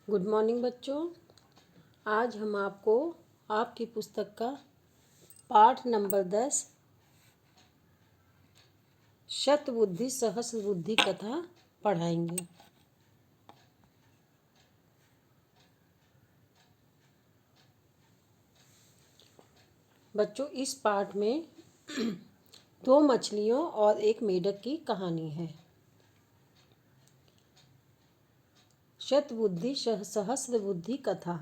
Good morning बच्चों। आज हम आपको आपकी पुस्तक का पाठ नंबर 10 शतबुद्धि सहस्र बुद्धि कथा पढ़ाएंगे। बच्चों, इस पाठ में दो मछलियों और एक मेढक की कहानी है। शतबुद्धि सहस्र बुद्धि कथा।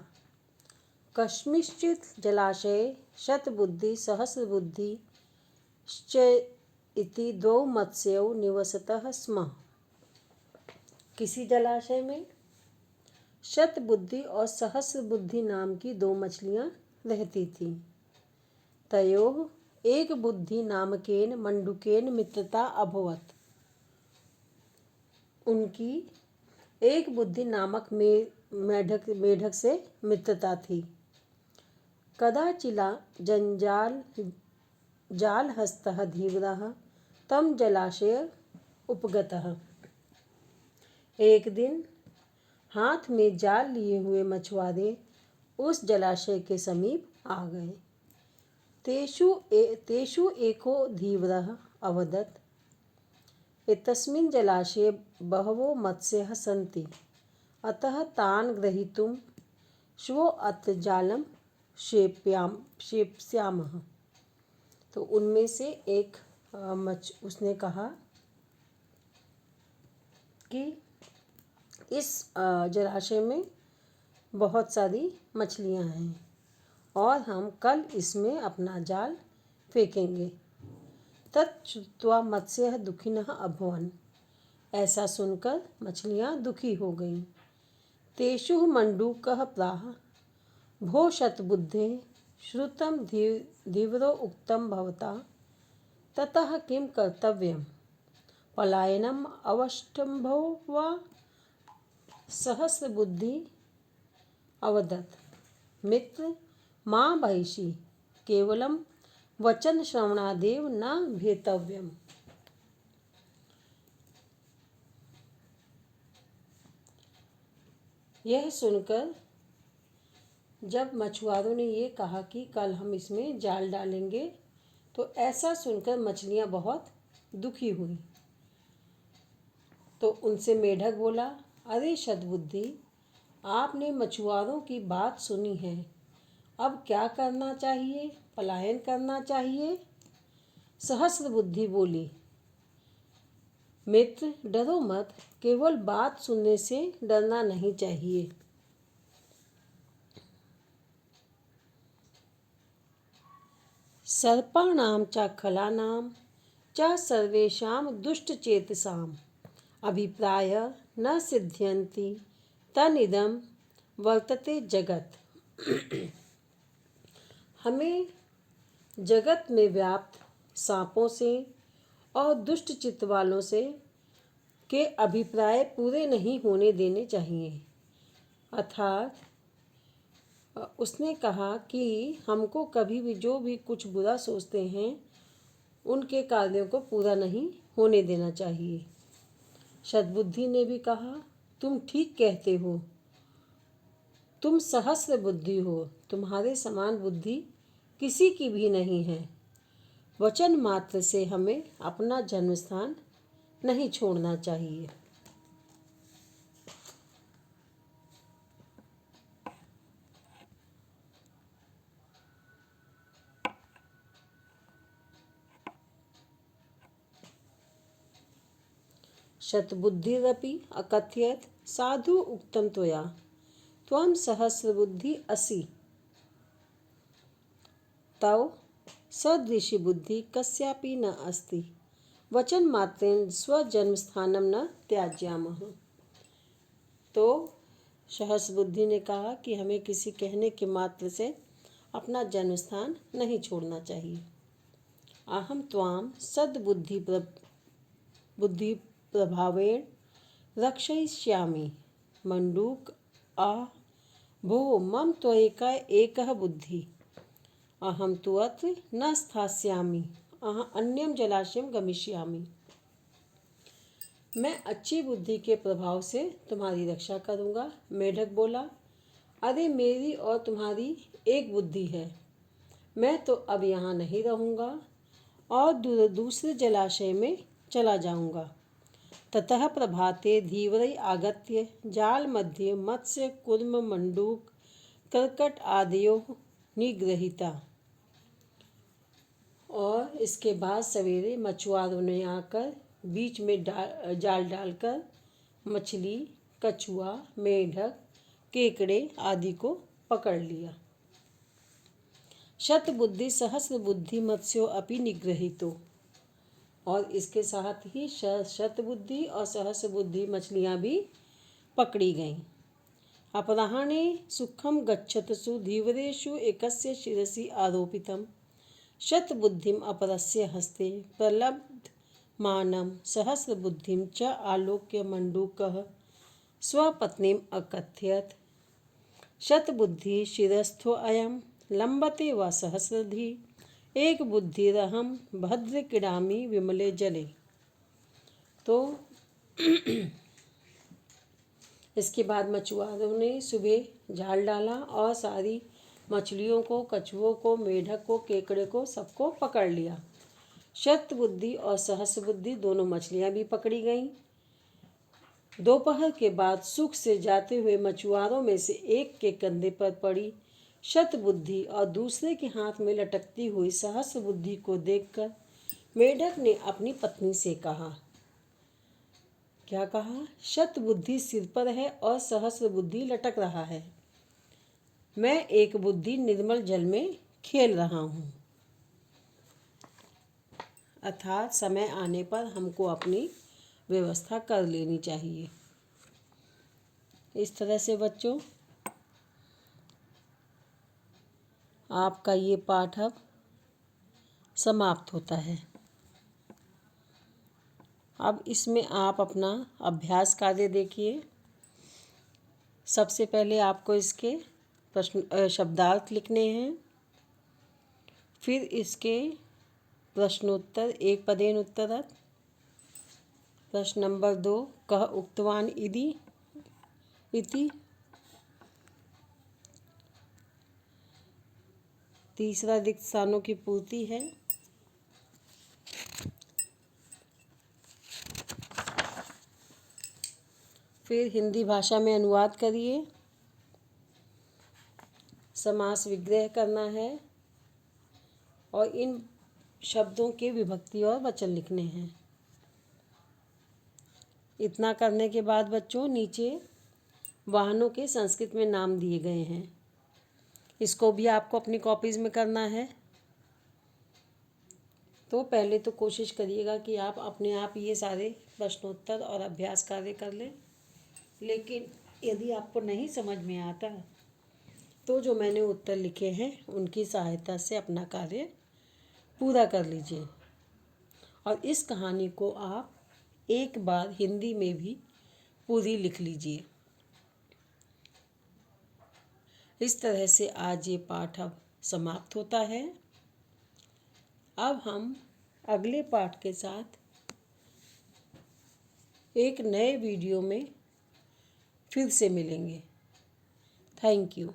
कस्मिंश्चित् जलाशये शतबुद्धि सहस्रबुद्धि इति द्वौ मत्स्यौ निवसतः स्म। किसी जलाशय में शतबुद्धि और सहस्रबुद्धि नाम की दो मछलियां रहती थीं। तयोः एक बुद्धि नामकेन मंडूकेन मित्रता अभवत्। उनकी एक बुद्धि नामक मेढक से मित्रता थी। कदाचिला जालहस्तः धीवरः तं जलाशय उपगतः। एक दिन हाथ में जाल लिए हुए मछुआरे उस जलाशय के समीप आ गए। तेषु एको धीवरः अवदत्, एतस्मिन् जलाशये बहवो मत्स्याः सन्ति, अतः तान् ग्रहीतुं श्वो अत्र जालं क्षेप्स्यामः। तो उनमें से एक उसने कहा कि इस जलाशय में बहुत सारी मछलियां हैं और हम कल इसमें अपना जाल फेंकेंगे। तच्छ्रुत्वा मत्स्यः दुःखिनः अभवन्। ऐसा सुनकर मछलियां दुखी हो गईं। तेषु मंडूकः प्राह, भो शतबुद्धे श्रुतं धीवरो उक्तं भवता, ततः किं कर्तव्यं? पलायनम् अवष्टम्भो वा? सहस्रबुद्धि अवदत्, मित्र मा भैषि, केवलं वचन श्रवणादेव न भेतव्यम्। यह सुनकर जब मछुआरों ने ये कहा कि कल हम इसमें जाल डालेंगे, तो ऐसा सुनकर मछलियां बहुत दुखी हुई। तो उनसे मेढक बोला, अरे शतबुद्धि, आपने मछुआरों की बात सुनी है, अब क्या करना चाहिए? पलायन करना चाहिए। सहस्रबुद्धि बोली, मित्र डरो मत, केवल बात सुनने से डरना नहीं चाहिए। सर्पाणां च खलानां च सर्वेषां दुष्टचेतसाम् अभिप्राय न सिद्ध्यन्ति तनिदं वर्तते जगत्। हमें जगत में व्याप्त सांपों से और दुष्ट चित्त वालों से के अभिप्राय पूरे नहीं होने देने चाहिए। अर्थात उसने कहा कि हमको कभी भी जो भी कुछ बुरा सोचते हैं उनके कार्यों को पूरा नहीं होने देना चाहिए। शतबुद्धि ने भी कहा, तुम ठीक कहते हो, तुम सहस्र बुद्धि हो, तुम्हारे समान बुद्धि किसी की भी नहीं है। वचन मात्र से हमें अपना जन्मस्थान नहीं छोड़ना चाहिए। शतबुद्धिरपि अकथयत्, साधु उक्तं त्वया, त्वं सहस्रबुद्धि असि, तव सदृशी बुद्धि कस्यापि न अस्ति। वचन मात्रेण स्वजन्मस्थानं न त्याज्यामः। तो सहस्रबुद्धि ने कहा कि हमें किसी कहने के मात्र से अपना जन्मस्थान नहीं छोड़ना चाहिए। अहम त्वां सद्बुद्धि बुद्धि प्रभावेण रक्षयिष्यामि। मंडूक आ भो मम त्वयैका एकः बुद्धि, अहम तु अत्र न स्थास्यामि, अन्यं जलाशयं गमिष्यामि। मैं अच्छी बुद्धि के प्रभाव से तुम्हारी रक्षा करूँगा। मेढक बोला, अरे मेरी और तुम्हारी एक बुद्धि है। मैं तो अब यहाँ नहीं रहूँगा और दूसरे जलाशय में चला जाऊँगा। ततः प्रभाते धीवरै आगत्य जाल मध्ये मत्स्य कूर्म मंडूक कर्कट आदयो निगृहीता। और इसके बाद सवेरे मछुआरों ने आकर बीच में जाल डालकर मछली, कछुआ, मेढक, केकड़े आदि को पकड़ लिया। शतबुद्धि सहस्र बुद्धि मत्स्यो अपि निगृहीतो। और इसके साथ ही शतबुद्धि और सहस्र बुद्धि मछलियाँ भी पकड़ी गईं। अपराह्णे सुखम गच्छतसु धीवरेषु एकस्य शिरसि आरोपितम् शतबुद्धिम अपरस्य हस्ते प्रलब्धमानं सहस्रबुद्धिं च आलोक्य मंडूकः स्वपत्नीम् अकथयत्, शतबुद्धि शिरस्थो अयं लंबते व सहस्रधि एक बुद्धिरहं भद्र क्रीडामि विमले जले। तो इसके बाद मछुआरों ने सुबह जाल डाला और सारी मछलियों को, कछुओं को, मेढक को, केकड़े को सबको पकड़ लिया। शतबुद्धि और सहस्रबुद्धि दोनों मछलियां भी पकड़ी गईं। दोपहर के बाद सुख से जाते हुए मछुआरों में से एक के कंधे पर पड़ी शतबुद्धि और दूसरे के हाथ में लटकती हुई सहस्रबुद्धि को देखकर मेढक ने अपनी पत्नी से कहा, क्या कहा? शतबुद्धि सिर पर है और सहस्रबुद्धि लटक रहा है। मैं एक बुद्धि निर्मल जल में खेल रहा हूँ। अर्थात समय आने पर हमको अपनी व्यवस्था कर लेनी चाहिए। इस तरह से बच्चों आपका ये पाठ अब समाप्त होता है। अब इसमें आप अपना अभ्यास कार्य देखिए। सबसे पहले आपको इसके प्रश्न शब्दार्थ लिखने हैं, फिर इसके प्रश्नोत्तर एक पदेन उत्तरत्। प्रश्न नंबर 2, कः उक्तवान् इति। तीसरा रिक्त स्थानों की पूर्ति है। फिर हिंदी भाषा में अनुवाद करिए, समास विग्रह करना है और इन शब्दों के विभक्ति और वचन लिखने हैं। इतना करने के बाद बच्चों नीचे वाहनों के संस्कृत में नाम दिए गए हैं, इसको भी आपको अपनी कॉपीज़ में करना है। तो पहले तो कोशिश करिएगा कि आप अपने आप ये सारे प्रश्नोत्तर और अभ्यास कार्य कर लें, लेकिन यदि आपको नहीं समझ में आता तो जो मैंने उत्तर लिखे हैं उनकी सहायता से अपना कार्य पूरा कर लीजिए। और इस कहानी को आप एक बार हिंदी में भी पूरी लिख लीजिए। इस तरह से आज ये पाठ अब समाप्त होता है। अब हम अगले पाठ के साथ एक नए वीडियो में फिर से मिलेंगे। Thank you.